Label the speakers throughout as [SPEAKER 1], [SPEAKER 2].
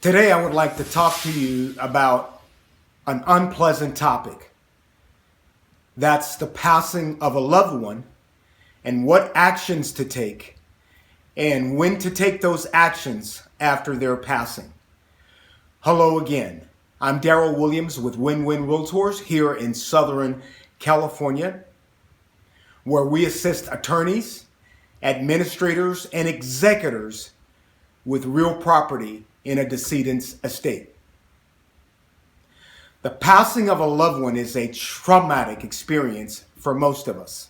[SPEAKER 1] Today, I would like to talk to you about an unpleasant topic. That's the passing of a loved one and what actions to take and when to take those actions after their passing. Hello again. I'm Daryl Williams with Win-Win Realtors here in Southern California, where we assist attorneys, administrators, and executors with real property in a decedent's estate. The passing of a loved one is a traumatic experience for most of us.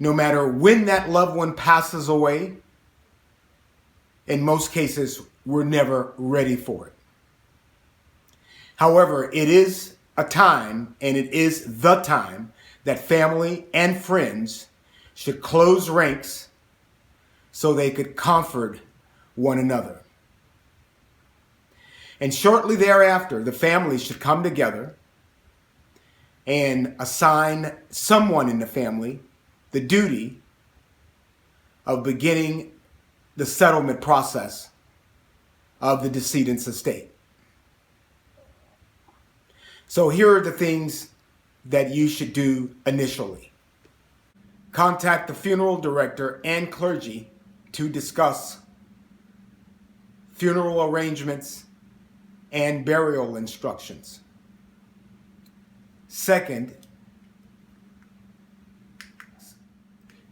[SPEAKER 1] No matter when that loved one passes away, in most cases, we're never ready for it. However, it is a time, and it is the time, that family and friends should close ranks so they could comfort one another. And shortly thereafter, the family should come together and assign someone in the family the duty of beginning the settlement process of the decedent's estate. So here are the things that you should do initially. Contact the funeral director and clergy to discuss funeral arrangements and burial instructions. Second,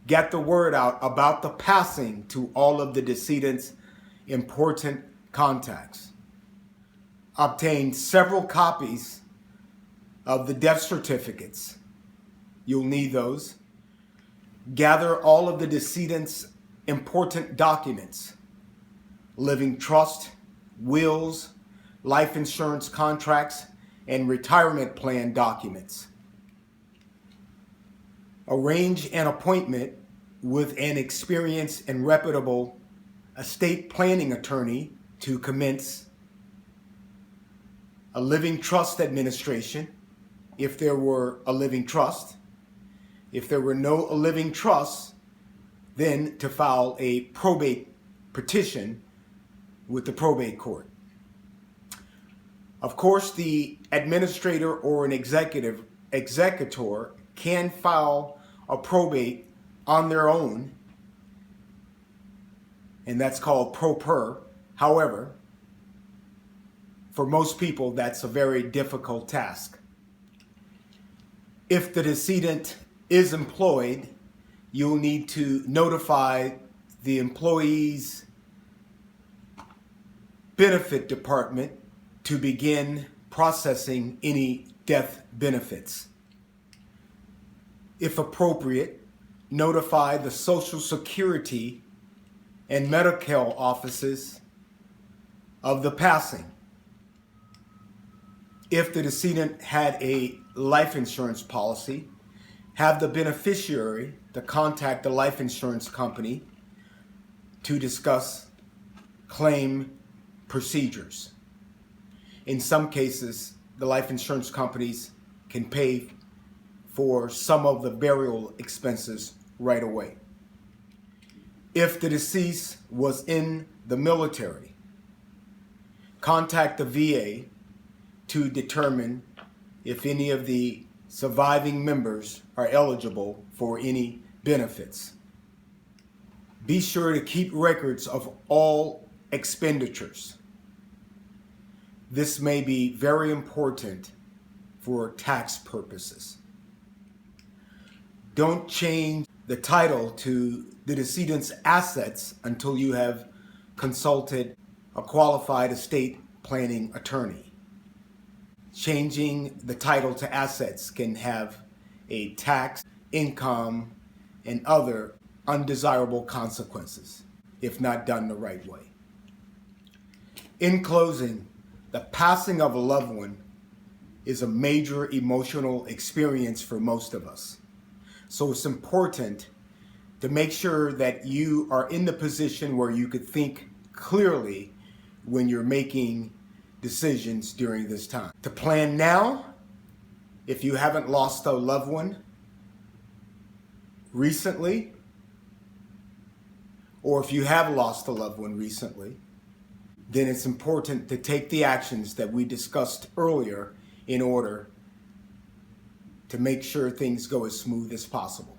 [SPEAKER 1] get the word out about the passing to all of the decedent's important contacts. Obtain several copies of the death certificates. You'll need those. Gather all of the decedent's important documents: living trust, wills, life insurance contracts, and retirement plan documents. Arrange an appointment with an experienced and reputable estate planning attorney to commence a living trust administration, if there were a living trust. If there were no living trust, then to file a probate petition with the probate court. Of course, the administrator or an executor can file a probate on their own, and that's called pro per. However, for most people, that's a very difficult task. If the decedent is employed, you'll need to notify the employee's benefit department to begin processing any death benefits. If appropriate, notify the Social Security and medical offices of the passing. If the decedent had a life insurance policy, have the beneficiary to contact the life insurance company to discuss claim procedures. In some cases, the life insurance companies can pay for some of the burial expenses right away. If the deceased was in the military, contact the VA to determine if any of the surviving members are eligible for any benefits. Be sure to keep records of all expenditures. This may be very important for tax purposes. Don't change the title to the decedent's assets until you have consulted a qualified estate planning attorney. Changing the title to assets can have a tax, income, and other undesirable consequences if not done the right way. In closing, the passing of a loved one is a major emotional experience for most of us. So it's important to make sure that you are in the position where you could think clearly when you're making decisions during this time. To plan now, if you haven't lost a loved one recently, or if you have lost a loved one recently, then it's important to take the actions that we discussed earlier in order to make sure things go as smooth as possible.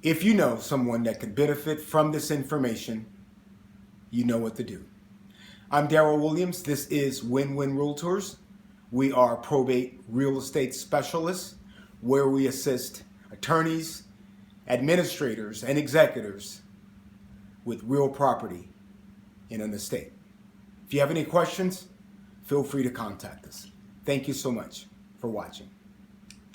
[SPEAKER 1] If you know someone that could benefit from this information, you know what to do. I'm Daryl Williams. This is Win-Win Realtors. We are probate real estate specialists where we assist attorneys, administrators, and executors with real property in an estate. If you have any questions, feel free to contact us. Thank you so much for watching.